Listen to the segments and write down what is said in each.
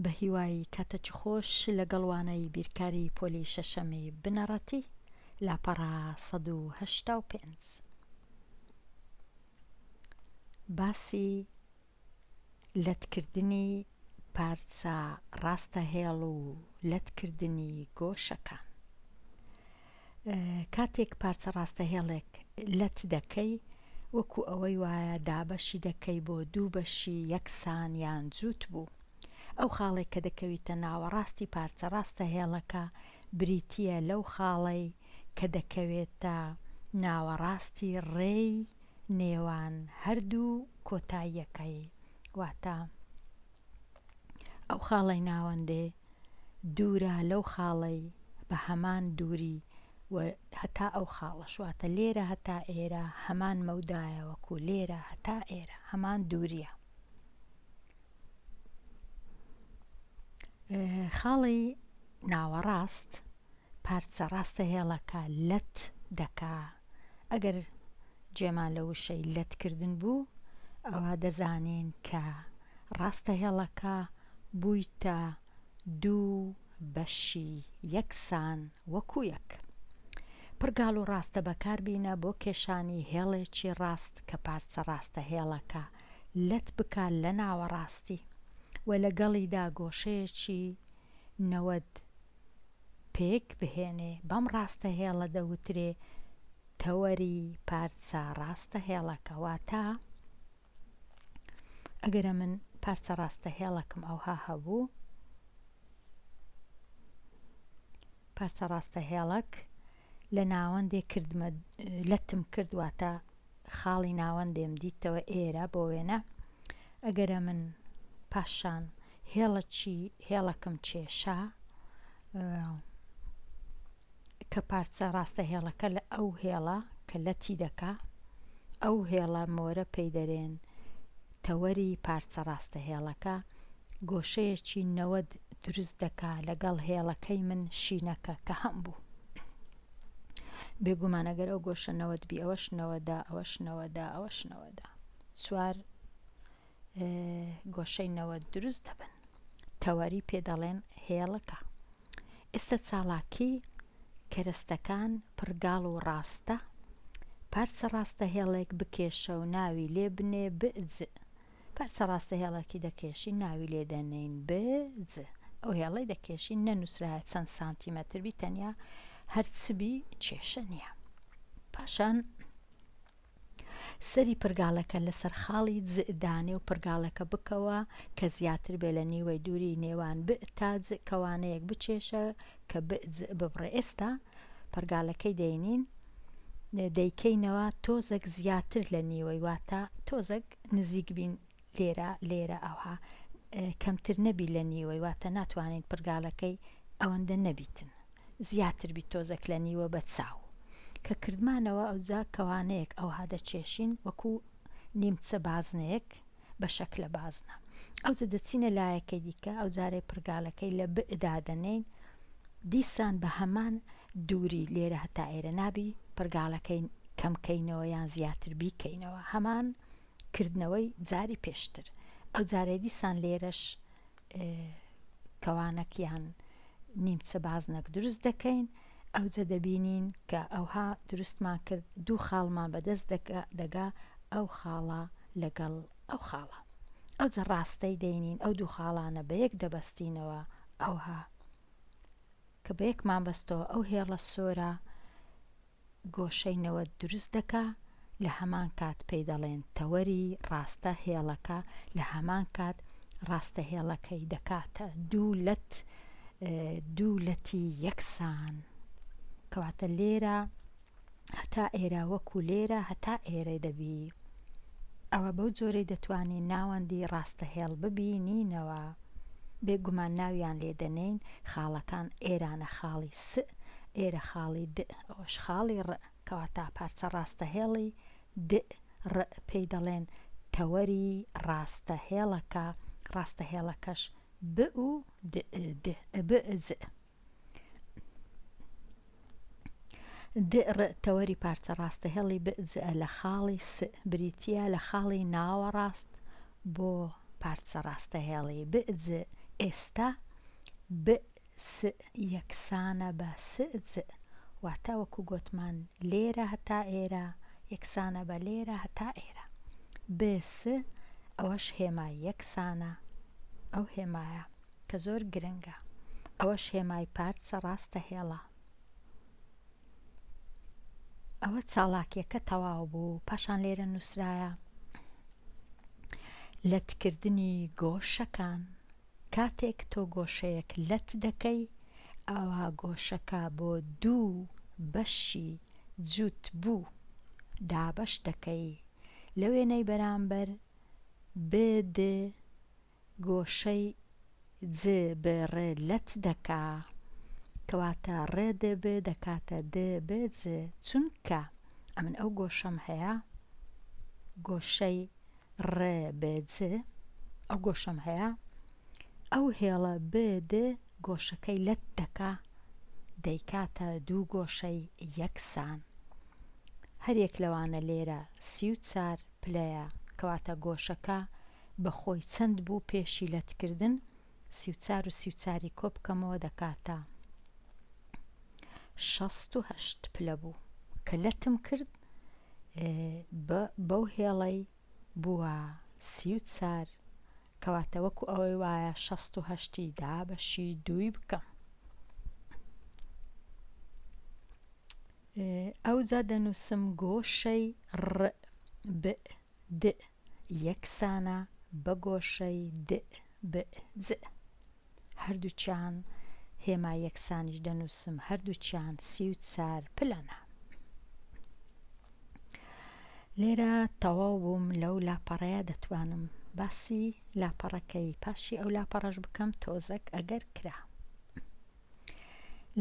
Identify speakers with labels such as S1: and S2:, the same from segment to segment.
S1: بە هیوای کاتەچ خۆش لەگەڵوانەی بیرکاری پۆلی شەشەمی بنەڕەتی لاپەڕا 185 باسی لەتکردنی پارچە ڕاستەهێڵ و لەتکردنی گۆشەکان. کاتێک پارچە ڕاستەهێڵێک لەت دەکەی وەکو ئەوەی وایە دابەشی دەکەی بۆ دوو بەشی یەکسان یان جووت بوو. ئەو خاڵێک کە دەکەویتە ناوەڕاستی پارچە ڕاستەهێڵەکە بریتیە لەو خاڵەی کە دەکەوێتە ناوەڕاستی ڕێی نێوان هەردوو کۆتاییەکەی، واتە ئەو خاڵەی ناوەندێ دوورە لەو خاڵەی بە هەمان دووری و هەتا ئەو خاڵەش، واتە لێرە هەتا ئێرە هەمان مەودایە، وەکو لێرە هەتا ئێرە هەمان دووریە. خاڵی ناوەڕاست پارچە ڕاستەهێڵەکە لەت دەکا. ئەگەر جێمان لە وشەی لەتکردن بوو ئەوە دەزانین کە ڕاستەهێڵەکە بوویتە دوو بەشی یەکسان وەکو یەک. پرگاڵ و ڕاستە بەکاربینە بۆ کێشانی هێڵێکی ڕاست کە پارچە ڕاستەهێڵەکە لەت بکات لە ناوەڕاستی و لەگەڵیدا گۆشەیەکی 90 پێک بهێنێ. بەم ڕاستەهێڵە دەوترێ تەوەری پارچە ڕاستەهێڵەکە. واتە ئەگەرە من پارچە ڕاستەهێڵەکەم ئەوها هەبوو، پارچە ڕاستەهێڵەک لە ناوەندێ کردمە لەتم کرد، واتە خاڵی ناوەندێم دیتەوە ئێرە بۆ وێنە. ئەگەرە من پاشان هێڵەکەم کێشا کە پارچە ڕاستەهێڵەکە لە ئەو هێڵە کە لەتی دەکا، ئەو هێڵە مۆرە پێی دەرێن تەوەری پارچە ڕاستەهێڵەکە، گۆشەیەکی 90 دروست دەکا لەگەڵ هێڵەکەی من شینەکە کە هەم بوو. بێگومان ئەگەر ئەو گۆشە 90 بی ئەوەش 90 ئەوەش 90 ئەوەش 90 چوار گۆشەی 90 دروست دەبن، تەوەری پێ دەڵێن هێڵەکە. ئێستا چاڵاکی کەرەستەکان پرگاڵ و ڕاستە پارچە ڕاستەهێڵێک بکێشە و ناوی لێ بنێ بج. پارچە ڕاستەهێڵێکی دەکێشی ناوی لێ دەنێن بج. ئەو هێڵەی دەکێشی نەنووسرایە چەند سانتیمەتر بی، تەنیا هەرچبی کێشە نییە. پاشان سەری پرگاڵەکە لەسەر خاڵی جدانێ و پرگاڵەکە بکەوە کە زیاتر بێ لە نیوەی دووری نێوان ب تا ج کەوانەیەک بچێشە کە بج ببڕێ. ئێستا پرگاڵەکەی دەینین دەیکەینەوە تۆزێک زیاتر لە نیوەی، واتە تۆزێک نزیک بین لێرە ئەوها کەمتر نەبی لە نیوەی، واتە ناتوانین پرگاڵەکەی ئەوەندە نەبیتن، زیاتر بی تۆزێک لە نیوە بە چاو کە کردمانەوە. ئەوجا کەوانەیەک ئەوها دەچێشین وەکو نیمچە بازنەیەک بە شەکلە بازنە. ئەوجا دەچینە لایەکەی دیکە، ئەو جارێ پرگاڵەکەی لە بئدا دەنێین، دیسان بە هەمان دووری لێرە هەتا ئێرە نابی پرگاڵەکەی کەمکەینەوە یان زیاتر بیکەینەوە، هەمان کردنەوەی جاری پێشتر. ئەو جارێ دیسان لێرەش کەوانەکیان نیمچە بازنەک دروست دەکەین. ئەوجە دەبینین کە ئەوها دروستمان کرد دوو خاڵمان بەدەست دەگا ئەو خاڵە لەگەڵ ئەو خاڵە. ئەوجە ڕاستەی دەینین ئەو دوو خاڵانە بە یەک دەبەستینەوە، ئەوها کە بە یەکمان بەستەوە ئەو هێڵە سۆرە گۆشەی 90 دروست دەکا. لە هەمان کات پێی دەڵێن تەوەری ڕاستە هێڵەکە، لە هەمان کات ڕاستە هێڵەکەی دەکاتە دوو لەتی یەکسان، کەواتە لێرە هەتا ئێرە وەکو لێرە هەتا ئێرە دەبی. ئەوە بەو جۆرەی دەتوانین ناوەندی ڕاستەهێڵ ببینینەوە. بێگومان ناویان لێ دەنێین، خاڵەکان ئێرانە خاڵی س، ئێرە خاڵی د، ئەوەش خاڵی ڕ، کەواتە پارچە ڕاستەهێڵی د ڕ پێی دەڵێن تەوەری ڕاستەهێڵەکە. ڕاستەهێڵەکەش ب و بج. دڕ تەوەری پارچە ڕاستەهێڵی بج لە خاڵی س، بریتیە لە خاڵی ناوەڕاست بۆ پارچە ڕاستەهێڵی بج ئێستا ب س یەکسانە بە س ج واتە وەکو گوتمان لێرە هەتا ئێرە یەکسانە بە لێرە هەتا ئێرە ب س ئەوەش هێمای یەکسانە ئەو هێمایە کە زۆر گرنگە ئەوەش هێمای پارچە ڕاستە هێڵە ئەوە چاڵاکیەکە تەواو بوو پاشان لێرە نووسرایە لەتکردنی گۆشەکان کاتێک تۆ گۆشەیەک لەت دەکەی ئەوە گۆشەکە بۆ دوو بەشی جووت بوو دابەش دەکەی لە وێنەی بەرامبەر بد گۆشەی ج بە ڕ لەت دەکا کەواتە ڕێ دەب دەکاتە د ب ج چونکە ئەمن ئەو گۆشەم هەیە گۆشەی ڕ بە ج ئەو گۆشەم هەیە ئەو هێڵە ب د گۆشەکەی لەت دەکا دەیکاتە دوو گۆشەی یەکسان هەرێک لەوانە لێرە 34 پلەیە کەواتە گۆشەکە بەخۆی چەند بوو پێشی لەتکردن 34 و 34 کۆ بکەمەوە دەکاتە 68 پلە بوو کە لەتم کرد بەو هێڵەی بووە 34 کەواتە وەکو ئەوەی وایە 68 دابەشی دووی بکەم ئەوجا دەنووسم گۆشەی ڕ ب د یەکسانە بە گۆشەی د ب ج هەردووچیان هێما یەکسانیش دەنووسم هەردووچیان 34 پلەنە لێرە تەواو بووم لەو لاپەڕەیە دەتوانم باسی لاپەڕەکەی پاشی ئەو لاپەڕەش بکەم تۆزێک ئەگەر کرا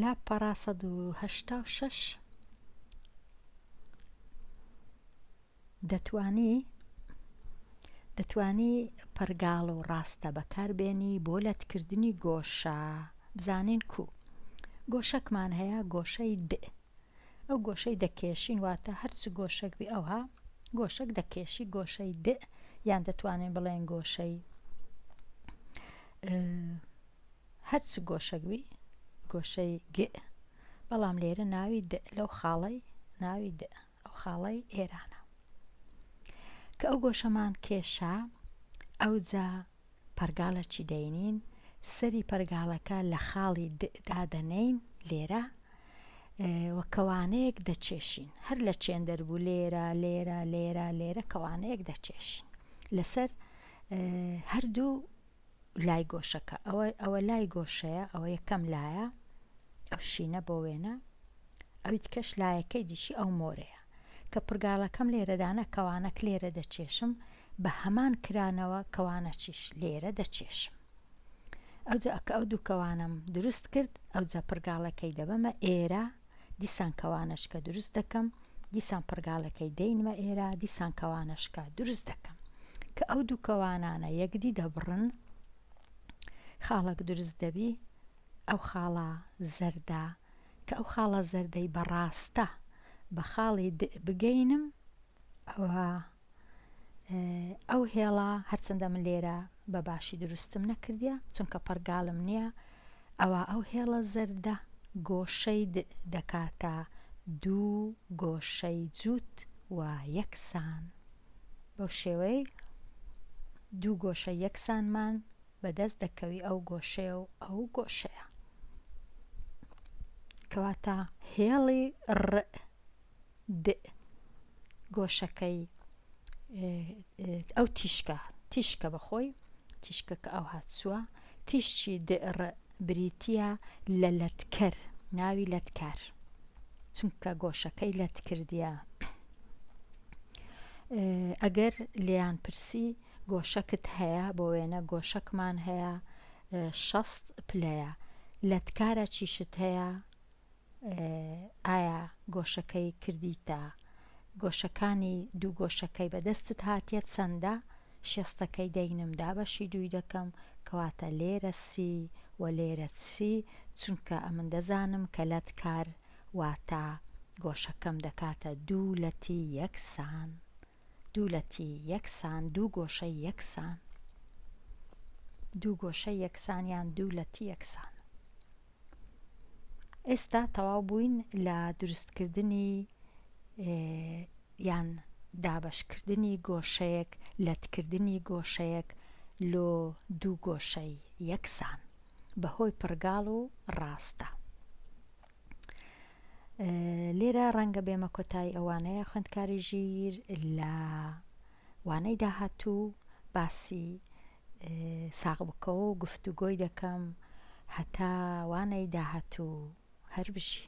S1: لاپەڕە 186 دەتوانی پەرگاڵ و ڕاستە بەکاربێنی بۆ لەتکردنی گۆشە بزانین کو گۆشەکمان هەیە گۆشەی د ئەو گۆشەی دەکێشین واتە هەرچ گۆشەک بی ئەوها گۆشەک دەکێشی گۆشەی د یان دەتوانین بڵێن گۆشەی هەرچ گۆشەک بی گۆشەی گ بەڵام لێرە ناوی د لەو خاڵەی ناوی د ئەو خاڵەی ئێرانە کە ئەو گۆشەمان کێشا ئەوجا پەرگاڵەکی دەینین سەری پەرگاڵەکە لە خاڵی دادەنین لێرە وە کەوانەیەک دەچێشین هەر لە چێندەر بوو لێرە لێرە لێرە لێرە کەوانەیەک دەچێشین لەسەر هەردوو لای گۆشەکە ئەوە لای گۆشەیە ئەوە یەکەم لایە ئەو شینە بۆ وێنە ئەوی تکەش لایەکەی دیشی ئەو مۆرەیە کە پرگاڵەکەم لێرەدانە کەوانەک لێرە دەچێشم بە هەمان کرانەوە کەوانەچیش لێرە دەچێشم ئەوجا ئەکە ئەو دوو کەوانم دروست کرد ئەوجا پرگاڵەکەی دەبەمە ئێرە دیسان کەوانەشکە دروست دەکەم دیسان پرگاڵەکەی دەینمە ئێرە دیسان کەوانەشکە دروست دەکەم کە ئەو دوو کەوانانە یەکدی دەبڕن خاڵک دروست دەبی ئەو خاڵە زەردە کە ئەو خاڵە زەردەی بەڕاستە بە خاڵی بگەینم ئەو هێڵە هەرچەندە من لێرە بە باشی دروستم نەکردیە چونکە پەرگاڵم نییە ئەوە ئەو هێڵە زەردە گۆشەی دەکاتە دوو گۆشەی جووت و یەکسان بەو شێوەی دوو گۆشە یەکسانمان بەدەست دەکەوی ئەو گۆشەیە و ئەو گۆشەیە کەواتە هێڵی ڕ د گۆشەکەی ئەو تیشکە بەخۆی تیشکەکە ئەو هاتچووە تیشکی دڕ بریتیە لە لەتکەر ناوی لەتکار چونکە گۆشەکەی لەت کردیە ئەگەر لیان پرسی گۆشەکت هەیە بۆ وێنە گۆشەکمان هەیە 60 پلەیە لەتکارە چیشت هەیە ئایا گۆشەکەی کردیتە گۆشەکانی دوو گۆشەکەی بەدەستت هاتیە چەندە شێستەکەی دەینم دابەشی دووی دەکەم کەواتە لێرە سی و لێرە چی چونکە ئەمن دەزانم کە لەتکار واتە گۆشەکەم دەکاتە دوو لەتی یەکسان دوو لەتی یەکسان دوو گۆشەی یەکسان دوو گۆشە یەکسانیان دوو لەتی یەکسان. ئێستا تەواو بووین لە دروستکردنی یان دابەشکردنی گۆشەیەک، لەتکردنی گۆشەیەک لۆ دوو گۆشەی یەکسان بەهۆی پڕگاڵ و ڕاستە. لێرە ڕەنگە بێمە کۆتایی ئەوانەیە خوێندکاری ژیر لە وانەی داهاتوو باسی ساغ بکەوە و گفتوگۆی دەکەم هەتا وانەی داهاتوو هەر بژی.